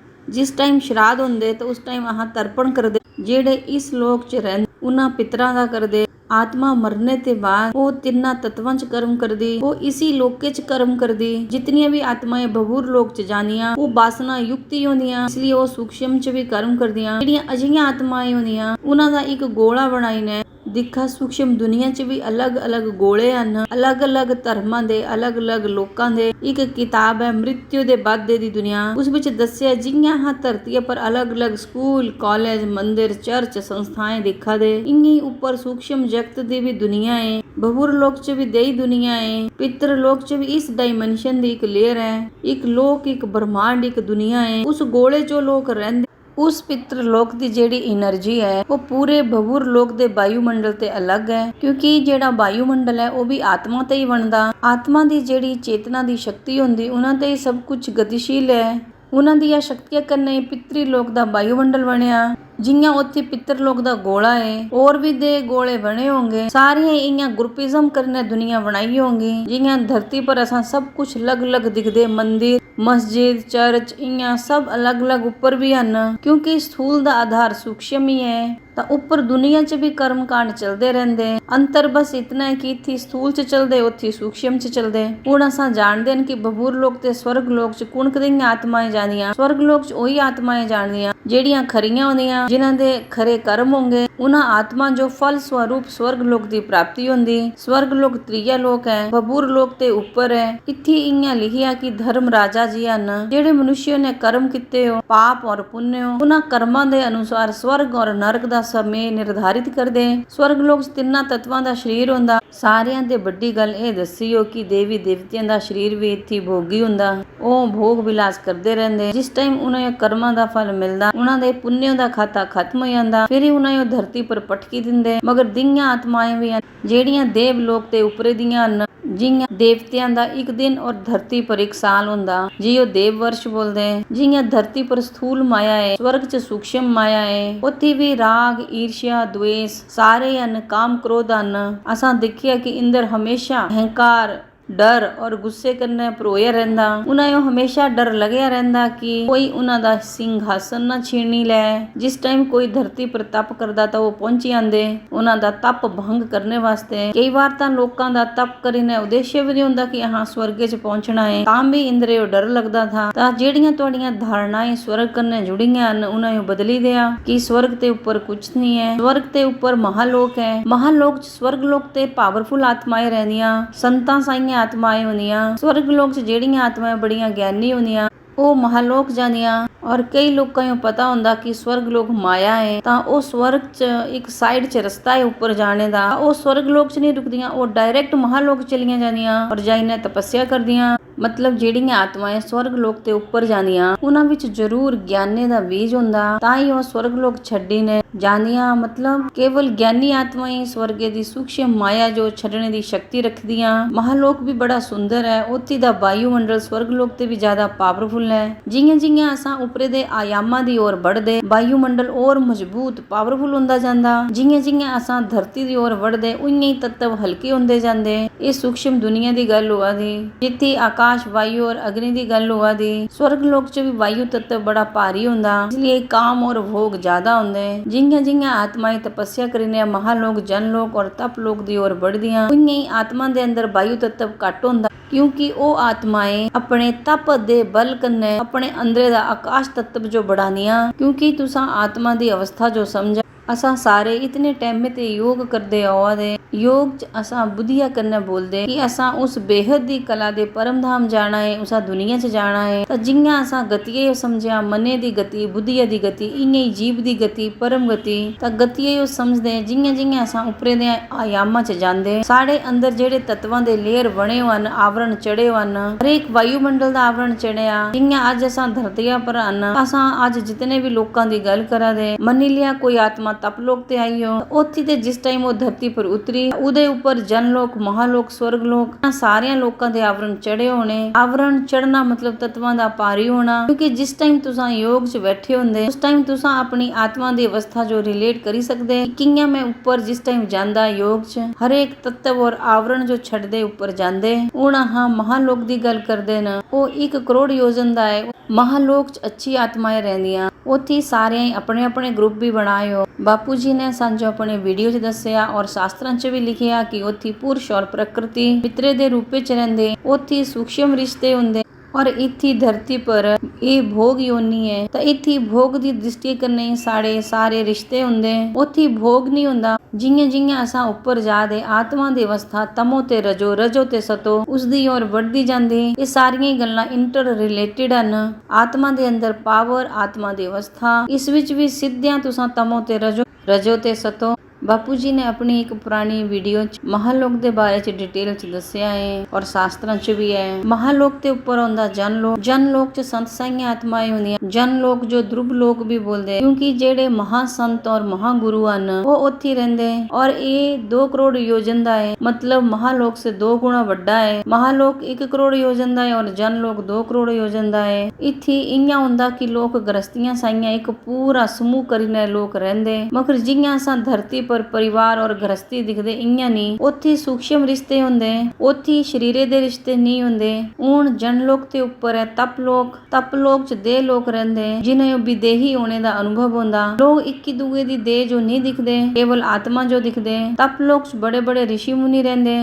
ਜਿਸ ਟਾਈਮ ਸ਼ਰਾਧ ਹੁੰਦੇ ਤਾਂ ਉਸ ਟਾਈਮ ਆਹ ਤਰਪਣ ਕਰਦੇ। ਜਿਹੜੇ ਇਸ ਲੋਕ 'ਚ ਰਹਿੰਦੇ ਉਹਨਾਂ ਪਿਤਰਾਂ ਦਾ ਕਰਦੇ। ਆਤਮਾ ਮਰਨੇ ਤੇ ਬਾਅਦ ਉਹ 3 ਤੱਤਵਾਂ 'ਚ ਕਰਮ ਕਰਦੀ। ਉਹ ਇਸੀ ਲੋਕੇ 'ਚ ਕਰਮ ਕਰਦੀ। ਜਿਤਨੀਆਂ ਵੀ ਆਤਮਾएं ਬਬੂਰ ਲੋਕ 'ਚ ਜਾਂਦੀਆਂ ਉਹ ਬਾਸਨਾ ਯੁਕਤ ਹੀ ਹੁੰਦੀਆਂ। ਇਸ ਲਈ ਉਹ ਸੂਖਸ਼ਮ 'ਚ ਵੀ ਕਰਮ ਕਰਦੀਆਂ। ਜਿਹੜੀਆਂ ਅਜਿਹੀਆਂ ਆਤਮਾएं ਹੁੰਦੀਆਂ ਉਹਨਾਂ ਦਾ ਇੱਕ ਗੋਲਾ ਬਣਾਈ ਨੇ ਦਿਖਾ ਸੂਖਸ਼ਮ ਦੁਨੀਆ 'ਚ ਵੀ ਅਲੱਗ-ਅਲੱਗ ਗੋਲੇ ਹਨ, ਅਲੱਗ-ਅਲੱਗ ਧਰਮਾਂ ਦੇ, ਅਲੱਗ-ਅਲੱਗ ਲੋਕਾਂ ਦੇ। ਇੱਕ ਕਿਤਾਬ ਹੈ ਮ੍ਰਿਤਿੂ ਦੇ ਬਾਅਦ ਦੀ ਦੁਨੀਆ, ਉਸ ਵਿੱਚ ਦੱਸਿਆ ਜਿਹੀਆਂ ਹਾਂ ਧਰਤੀ ਪਰ ਅਲੱਗ-ਅਲੱਗ ਸਕੂਲ, ਕਾਲਜ, ਮੰਦਿਰ, ਚਰਚ, ਸੰਸਥਾएं ਦਿਖਾ ਦੇ, ਇੰਨੀ ਉੱਪਰ ਸੂਖਸ਼ਮ ਜਗਤ ਦੀ ਵੀ ਦੁਨੀਆ ਹੈ। ਭਵੁਰ ਲੋਕ 'ਚ ਵੀ ਦੇਈ ਦੁਨੀਆ ਹੈ, ਪਿਤਰ ਲੋਕ 'ਚ ਵੀ ਇਸ ਡਾਇਮੈਂਸ਼ਨ ਦੀ ਇੱਕ ਲੇਅਰ ਹੈ, ਇੱਕ ਲੋਕ, ਇੱਕ ਬ੍ਰਹਮਾਂਡ, ਇੱਕ ਦੁਨੀਆ ਹੈ। ਉਸ ਗੋਲੇ 'ਚੋਂ ਲੋਕ ਰਹਿੰਦੇ, ਉਸ ਪਿਤਰ ਲੋਕ ਦੀ ਜਿਹੜੀ એનર્ਜੀ ਹੈ ਉਹ ਪੂਰੇ ਭਵੁਰ ਲੋਕ ਦੇ ਵਾਯੂਮੰਡਲ ਤੇ ਅਲੱਗ ਹੈ, ਕਿਉਂਕਿ ਜਿਹੜਾ ਵਾਯੂਮੰਡਲ ਹੈ ਉਹ ਵੀ ਆਤਮਾ ਤੇ ਹੀ ਬਣਦਾ। ਆਤਮਾ ਦੀ ਜਿਹੜੀ ਚੇਤਨਾ ਦੀ ਸ਼ਕਤੀ ਹੁੰਦੀ ਉਹਨਾਂ ਤੇ ਹੀ ਸਭ ਕੁਝ ਗਤੀਸ਼ੀਲ ਹੈ। ਉਹਨਾਂ ਦੀਆਂ ਸ਼ਕਤੀਆਂ ਕਰਨੇ ਪਿਤਰੀ ਲੋਕ ਦਾ ਵਾਯੂਮੰਡਲ ਬਣਿਆ। ਜਿਹੀਆਂ ਉੱਥੇ ਪਿੱਤਰ ਲੋਕ ਦਾ ਗੋਲਾ ਹੈ, ਹੋਰ ਵੀ ਦੇ ਗੋਲੇ ਬਣੇ ਹੋंगे। ਸਾਰੀਆਂ ਇਹੀਆਂ ਗਰੁੱਪਿਜ਼ਮ ਕਰਨੇ ਦੁਨੀਆ ਬਣਾਈ ਹੋंगी। ਜਿਹੀਆਂ ਧਰਤੀ ਪਰ ਅਸਾਂ ਸਭ ਕੁਝ ਅਲੱਗ-ਅਲੱਗ ਦਿਖਦੇ, ਮੰਦਿਰ, ਮਸਜਿਦ, ਚਰਚ, ਇਹੀਆਂ ਸਭ ਅਲੱਗ-ਅਲੱਗ ਉੱਪਰ ਵੀ ਹਨ, ਕਿਉਂਕਿ ਸਥੂਲ ਦਾ ਆਧਾਰ ਸੂਖਸ਼ਮ ਹੀ ਹੈ। ਤਾਂ ਉੱਪਰ ਦੁਨੀਆ 'ਚ ਵੀ ਕਰਮ ਕਾਂਡ ਚਲਦੇ ਰਹਿੰਦੇ, ਅੰਤਰ ਬਸ ਇਤਨਾ ਹੈ ਕਿ ਇੱਥੇ ਸਥੂਲ 'ਚ ਚਲਦੇ, ਉੱਥੇ ਸੂਖਸ਼ਮ 'ਚ ਚਲਦੇ। ਹੁਣ ਅਸਾਂ ਜਾਣਦੇ ਹਨ ਕਿ ਭਵੁਰ ਲੋਕ ਤੇ ਸਵਰਗ ਲੋਕ 'ਚ ਕੁਣਕਦੀਆਂ ਆਤਮਾएं ਜਾਂਦੀਆਂ। ਸਵਰਗ ਲੋਕ 'ਚ ਉਹੀ ਆਤਮਾएं ਜਾਣਦੀਆਂ ਜਿਹੜੀਆਂ ਖਰੀਆਂ ਹੁੰਦੀਆਂ, ਜਿਨ੍ਹਾਂ ਦੇ ਖਰੇ ਕਰਮ ਹੋंगे। ਉਹਨਾਂ ਆਤਮਾ ਜੋ ਫਲ ਸਵਰੂਪ ਸਵਰਗ ਲੋਕ ਦੀ ਪ੍ਰਾਪਤੀ ਹੁੰਦੀ। ਸਵਰਗ ਲੋਕ ਤ੍ਰਿਆ ਲੋਕ ਹੈ, ਭਵੁਰ ਲੋਕ ਤੇ ਉੱਪਰ ਹੈ। ਇੱਥੇ ਇਆਂ ਲਿਖਿਆ ਕਿ ਧਰਮ ਰਾਜਾ ਜੀ ਹਨ, ਜਿਹੜੇ ਮਨੁੱਖ ਨੇ ਕਰਮ ਕੀਤੇ ਹੋ, ਪਾਪ ਔਰ ਪੁੰਨ ਹੋ, ਉਹਨਾਂ ਕਰਮਾਂ ਦੇ ਅਨੁਸਾਰ ਸਵਰਗ ਔਰ ਨਰਕ ਦਾ ਸਮੇਂ ਨਿਰਧਾਰਿਤ ਕਰਦੇ। ਸਵਰਗ ਲੋਕ ਤਿੰਨਾਂ ਤੱਤਵਾਂ ਦਾ ਸਰੀਰ ਹੁੰਦਾ। ਸਾਰਿਆਂ ਦੇ ਵੱਡੀ ਗੱਲ ਇਹ ਦੱਸੀ ਹੋ ਕਿ ਦੇਵੀ ਦੇਵਤਿਆਂ ਦਾ ਸਰੀਰ ਵੀ ਇੱਥੇ ਭੋਗੀ ਹੁੰਦਾ। ਉਹ ਭੋਗ ਵਿਲਾਸ ਕਰਦੇ ਰਹਿੰਦੇ। ਜਿਸ ਟਾਈਮ ਉਹਨਾਂ ਨੂੰ ਕਰਮਾਂ ਦਾ ਫਲ ਮਿਲਦਾ, ਉਹਨਾਂ ਦੇ ਪੁੰਨਿਆਂ ਦਾ ਖਾਤਾ ਖਤਮ ਹੋ ਜਾਂਦਾ, ਫਿਰ ਹੀ ਉਹਨਾਂ ਨੂੰ ਧਰਤੀ ਪਰ ਪਟਕੀ ਦਿੰਦੇ। ਮਗਰ ਦਿਆਂ ਆਤਮਾएं ਵੀ ਹਨ ਜਿਹੜੀਆਂ ਦੇਵ ਲੋਕ ਤੇ ਉੱਪਰੇ ਦੀਆਂ ਹਨ। ਜਿਹੀਆਂ ਦੇਵਤਿਆਂ ਦਾ ਇੱਕ ਦਿਨ ਔਰ ਧਰਤੀ ਪਰ ਇੱਕ ਸਾਲ ਹੁੰਦਾ, ਜੀ ਉਹ ਦੇਵ ਵਰਸ਼ ਬੋਲਦੇ। ਜਿਹੀਆਂ ਧਰਤੀ ਪਰ ਸਥੂਲ ਮਾਇਆ ਹੈ, ਸਵਰਗ 'ਚ ਸੂਖਸ਼ਮ ਮਾਇਆ ਹੈ। ਉੱਥੇ ਵੀ ਰਾਗ, ਈਰਸ਼ਾ, द्वेष ਸਾਰੇ ਹਨ, ਕਾਮ, ਕ੍ਰੋਧ ਹਨ। ਅਸਾਂ ਦੇਖਿਆ ਕਿ ਇੰਦਰ ਹਮੇਸ਼ਾ ਅਹੰਕਾਰ, ਡਰ ਔਰ ਗੁੱਸੇ ਕਰਨੇ ਭਰੋਇਆ ਰਹਿੰਦਾ। ਉਹਨਾਂ ਨੂੰ ਹਮੇਸ਼ਾ ਡਰ ਲੱਗਿਆ ਰਹਿੰਦਾ ਕਿ ਕੋਈ ਉਹਨਾਂ ਦਾ ਸਿੰਘਾਸਨ ਨਾ ਛੀਣੀ ਲੈ। ਜਿਸ ਟਾਈਮ ਕੋਈ ਧਰਤੀ ਪਰ ਤਪ ਕਰਦਾ ਤਾਂ ਉਹ ਪਹੁੰਚ ਜਾਂਦੇ ਉਹਨਾਂ ਦਾ ਤਪ ਭੰਗ ਕਰਨੇ ਵਾਸਤੇ। ਕਈ ਵਾਰ ਤਾਂ ਲੋਕਾਂ ਦਾ ਤਪ ਕਰਨ ਉਦੇਸ਼ ਵੀ ਨਹੀਂ ਹੁੰਦਾ ਕਿ ਹਾਂ ਸਵਰਗੇ 'ਚ ਪਹੁੰਚਣਾ ਹੈ, ਤਾਂ ਵੀ ਇੰਦਰੇ ਉਹ ਡਰ ਲੱਗਦਾ ਥਾ। ਤਾਂ ਜਿਹੜੀਆਂ ਤੁਹਾਡੀਆਂ ਧਾਰਨਾएं ਸਵਰਗ ਕਰਨੇ ਜੁੜੀਆਂ ਹਨ, ਉਹਨਾਂ ਨੂੰ ਬਦਲੀ ਦਿਆ ਕਿ ਸਵਰਗ ਤੇ ਉੱਪਰ ਕੁਝ ਨਹੀਂ ਹੈ। ਸਵਰਗ ਤੇ ਉੱਪਰ ਮਹਾਲੋਕ ਹੈ। ਮਹਾਲੋਕ 'ਚ ਸਵਰਗ ਲੋਕ ਤੇ ਪਾਵਰਫੁਲ ਆਤਮਾएं ਰਹਿੰਦੀਆਂ, ਸੰਤਾਂ ਸਾਈਆਂ ਆਤਮਾएं ਹੁੰਦੀਆਂ। ਸਵਰਗ ਲੋਕ 'ਚ ਜਿਹੜੀਆਂ ਆਤਮਾएं ਬੜੀਆਂ ਗਿਆਨੀ ਹੁੰਦੀਆਂ ਉਹ ਮਹਾਲੋਕ ਜਾਂਦੀਆਂ। ਔਰ ਕਈ ਲੋਕਾਂ ਨੂੰ ਪਤਾ ਹੁੰਦਾ ਕਿ ਸਵਰਗ ਲੋਕ ਮਾਇਆ ਹੈ, ਤਾਂ ਉਹ ਸਵਰਗ 'ਚ ਇੱਕ ਸਾਈਡ 'ਚ ਰਸਤਾ ਹੈ ਉੱਪਰ ਜਾਣੇ ਦਾ। ਉਹ ਸਵਰਗ ਲੋਕ 'ਚ ਨਹੀਂ ਰੁਕਦੀਆਂ, ਉਹ ਡਾਇਰੈਕਟ ਮਹਾਲੋਕ ਚਲੀਆਂ ਜਾਂਦੀਆਂ ਔਰ ਜਾਈਨੇ ਤਪੱਸਿਆ ਕਰਦੀਆਂ। ਮਤਲਬ ਜਿਹੜੀਆਂ ਆਤਮਾएं ਸਵਰਗ ਲੋਕ ਤੇ ਉੱਪਰ ਜਾਂਦੀਆਂ, ਉਹਨਾਂ ਵਿੱਚ ਜ਼ਰੂਰ ਗਿਆਨੇ ਦਾ ਬੀਜ ਹੁੰਦਾ, ਤਾਂ ਹੀ ਉਹ ਸਵਰਗ ਲੋਕ ਛੱਡੀ ਨੇ ਜਾਂਦੀਆਂ। ਮਤਲਬ ਕੇਵਲ ਗਿਆਨੀ ਆਤਮਾएं ਸਵਰਗੇ ਦੀ ਸੂਖਸ਼ਮ ਮਾਇਆ ਜੋ ਛੱਡਣੇ ਦੀ ਸ਼ਕਤੀ ਰੱਖਦੀਆਂ। ਮਹਾਲੋਕ ਵੀ ਬੜਾ ਸੁੰਦਰ ਹੈ, ਉੱਥੇ ਦਾ ਵਾਯੂਮੰਡਲ ਸਵਰਗ ਲੋਕ ਤੇ ਵੀ ਜ਼ਿਆਦਾ ਪਾਵਰਫੁਲ ਹੈ। ਜਿਹੀਆਂ ਅਸਾਂ ਉੱਪਰੇ ਦੇ ਆਯਾਮਾਂ ਦੀ ओर बढ़दे, ਵਾਯੂਮੰਡਲ और ਮਜ਼ਬੂਤ ਪਾਵਰਫੁਲ ਹੁੰਦਾ ਜਾਂਦਾ। ਜਿਹੀਆਂ ਅਸਾਂ ਧਰਤੀ ਦੀ ओर बढ़दे, ਉਈਆਂ ਹੀ ਤੱਤਵ ਹਲਕੇ ਹੁੰਦੇ ਜਾਂਦੇ। ਇਹ ਸੂਖਸ਼ਮ ਦੁਨੀਆ ਦੀ ਗੱਲ ਹੋਆ ਦੀ, ਜਿੱਥੇ ਆਕਾਸ਼, ਵਾਯੂ ਔਰ ਅਗਨੀ ਦੀ ਗੱਲ ਹੋਆ ਦੀ। ਸਵਰਗ ਲੋਕ 'ਚ ਵੀ ਵਾਯੂ ਤੱਤਵ ਬੜਾ ਭਾਰੀ ਹੁੰਦਾ, ਇਸ ਲਈ ਕਾਮ ਔਰ ਭੋਗ ਜ਼ਿਆਦਾ ਹੁੰਦੇ। ਜਿਹੀਆਂ ਆਤਮਾएं ਤਪੱਸਿਆ ਕਰੀਨੇ ਮਹਾਲੋਕ, ਜਨਲੋਕ ਔਰ ਤਪ ਲੋਕ ਦੀ ओर बढ़ਦੀਆਂ, ਉਈਆਂ ਹੀ ਆਤਮਾ ਦੇ ਅੰਦਰ ਵਾਯੂ ਤੱਤਵ ਘੱਟ ਹੁੰਦਾ, ਕਿਉਂਕਿ ਉਹ ਆਤਮਾएं ਆਪਣੇ ਤਪ ਦੇ ਬਲ ਕੰਨੇ ਆਪਣੇ ਅੰਦਰੇ ਦਾ ਆਕਾਸ਼ ਤੱਤਵ ਜੋ बढ़ानिया। क्योंकि तुसा आत्मा दी अवस्था जो समझा, असां सारे इतने टाइम ते योग करदे आवा दे। योग च असां बुद्धिया करने बोलदे कि असां उस बेहद दी कला दे परम धाम जाना है, उसा दुनिया च जाना है। तां जियां असां गतिये समझिया, मने दी गति, बुद्धिया दी गति, इयां ही जीव दी गति, परम गति। तां गतिये यो समझदे जियां असां उपरे दे आयामां च जांदे, साडे अंदर जेड़े तत्वां दे लेयर बने हन, आवरण चढ़े हन, हर एक वायुमंडल दा आवरण चढ़िया। जियां अज असां धरतिया पर हन, असां अज जितने भी लोकां दी गल करा दे, मनी लिया कोई आत्मा तपलोक ते आई हो, उत्थे ते जिस टाइम वो धरती पर उतरी, उदे उपर जनलोक, महालोक, स्वर्गलोक, सारियां लोकां दे आवरण चढ़े होने। आवरण चढ़ना मतलब तत्वां दा भारी होना, क्योंकि जिस टाइम तुसां योग च बैठे होंदे, उस टाइम तुसां अपनी आत्मा दी अवस्था जो रिलेट करी सकदे कियां मैं उपर जिस टाइम जांदा योग च हर एक तत्व और आवरण जो छड्डदे उपर जांदे। हुण हाँ महालोक दी गल करदे न, वो 1 करोड़ योजन दा है। महालोक च अच्छी आत्माएं रहंदियां, उत्थे सारे अपने अपने ग्रुप भी बनाए हो। बापू जी ने सांजो अपने वीडियो च दस्सिया और शास्त्रां च भी लिखिया कि उत्थे पुरुष और प्रकृति पितरे दे रूप च रहिंदे, उत्थे सूक्ष्म रिश्ते हुंदे। और इत्थी धरती पर ये भोग योनी है तो इत्थी भोग दी दृष्टि कन्ने साढ़े सारे रिश्ते हुंदे उत्थी भोग नहीं हुंदा। जियां जियां असां उपर जादे आत्मा दी अवस्था तमो ते रजो रजो ते सतो उसदी ओर बढ़दी जांदी। ये सारियां गल्लां इंटर रिलेटेड हन। आत्मा दे अंदर पावर आत्मा दी अवस्था इस विच भी सिद्धियां तुसां तमो ते रजो ते सतो। बापू जी ने अपनी एक पुरानी वीडियो महालोक दे बारे च डिटेल च दस्सिया है और शास्त्रां च भी है। महालोक दे उपर हुंदा जनलोक च संत साईं आत्माएं हुंदियां। जनलोक जो ध्रुव लोक भी बोलदे क्योंकि जेड़े महासंत और महागुरु हन वो उत्थे रहिंदे और ये 2 करोड़ योजन दा है, मतलब महालोक से 2 गुणा वड्डा है। महालोक 1 करोड़ योजन दा है और जनलोक 2 करोड़ योजन दा है। इत्थे इयां हुंदा कि लोक गृहस्थियां साईयां एक पूरा समूह करीने लोक रहिंदे मगर जियां असां धरती पर परिवार और गृहस्थी दिखदे इयां नहीं। उत्थे सूक्ष्म रिश्ते हुंदे उत्थे शरीरे दे रिश्ते नहीं हुंदे। हुण जनलोक ते उपर है तपलोक च देह लोक रहिंदे जिन्हें विदेही होने दा अनुभव हुंदा। लोग इक्की दूए दी देह जो नहीं दिखदे केवल आत्मा जो दिखदे। तपलोक च बड़े बड़े ऋषि मुनि रहिंदे।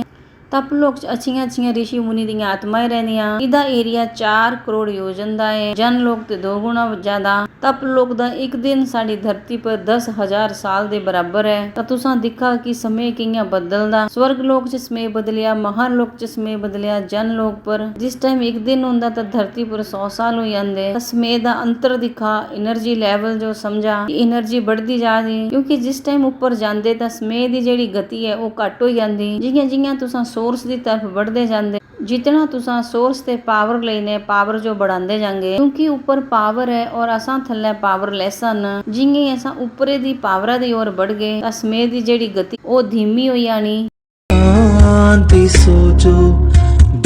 तपलोक च अच्छियां अच्छियां ऋषि मुनि दियां आत्माएं रहंदियां। इदा एरिया 4 करोड़ योजन दा है। जनलोक ते 2 गुणा ज्यादा। तपलोक दा एक दिन साडी धरती पर 10,000 साल दे बराबर है। तां तुसां दिखा कि समय कियां बदलदा। स्वर्गलोक च समय बदलिया, महालोक च समय बदलिया, जनलोक पर जिस टाइम एक दिन हुंदा तां धरती पर 100 साल हो जांदे। समय दा अंतर दिखा, एनर्जी लेवल जो समझा कि एनर्जी बढ़दी जा रही क्योंकि जिस टाइम ऊपर जांदे तां समय दी जेहड़ी गति है वो घट हो जांदी। जियां जियां तुसां सोर्स दी तरफ बढ़दे जांदे जितना तुसां सोर्स ते पावर लेने पावर जो बढ़ांदे जांगे क्योंकि ऊपर पावर है और असां थल्ले पावरलेस हन। जिंगे असां ऊपरे दी पावरा दी ओर बढ़ गए तां समय दी जेहड़ी गति वो धीमी हो जानी। शांति सोचो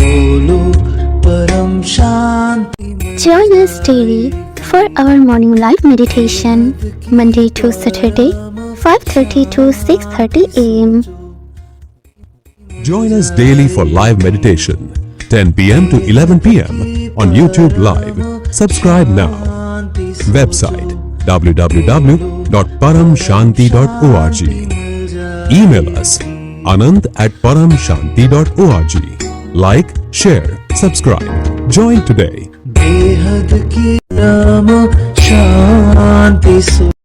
बोलो परम शांति। Join us daily for our morning live meditation Monday to Saturday 5:30 to 6:30 a.m. Join us daily for live meditation, 10 p.m. to 11 p.m. on YouTube Live. Subscribe now. Website www.paramshanti.org. Email us anand@paramshanti.org. Like, share, subscribe. Join today.